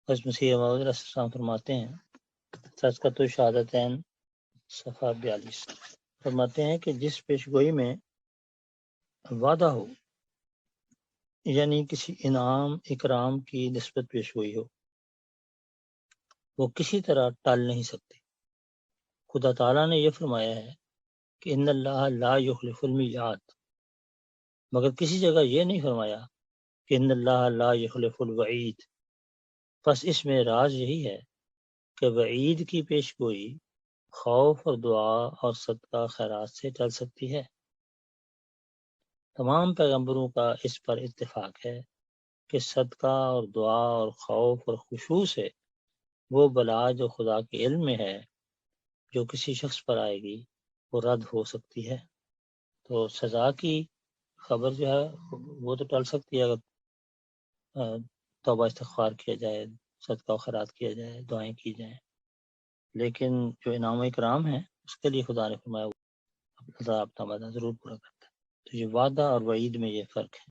بس مسیح موعود علیہ السلام فرماتے ہیں، تذکرۃ الشہادتین صفحہ 42، فرماتے ہیں کہ جس پیشگوئی میں وعدہ ہو، یعنی کسی انعام اکرام کی نسبت پیشگوئی ہو، وہ کسی طرح ٹال نہیں سکتی۔ خدا تعالیٰ نے یہ فرمایا ہے کہ ان اللہ لا یخلف المیعاد، مگر کسی جگہ یہ نہیں فرمایا کہ ان اللہ لا یخلف الوعید۔ پس اس میں راز یہی ہے کہ وعید کی پیشگوئی خوف اور دعا اور صدقہ خیرات سے ٹل سکتی ہے۔ تمام پیغمبروں کا اس پر اتفاق ہے کہ صدقہ اور دعا اور خوف اور خشوع سے وہ بلا جو خدا کے علم میں ہے جو کسی شخص پر آئے گی وہ رد ہو سکتی ہے۔ تو سزا کی خبر جو ہے وہ تو ٹل سکتی ہے اگر توبہ استغفار کیا جائے، صدقہ و خیرات کیا جائے، دعائیں کی جائیں، لیکن جو انعام و اکرام ہے اس کے لیے خدا نے فرمایا وہ اپنا وعدہ ضرور پورا کرتا ہے۔ تو یہ وعدہ اور وعید میں یہ فرق ہے۔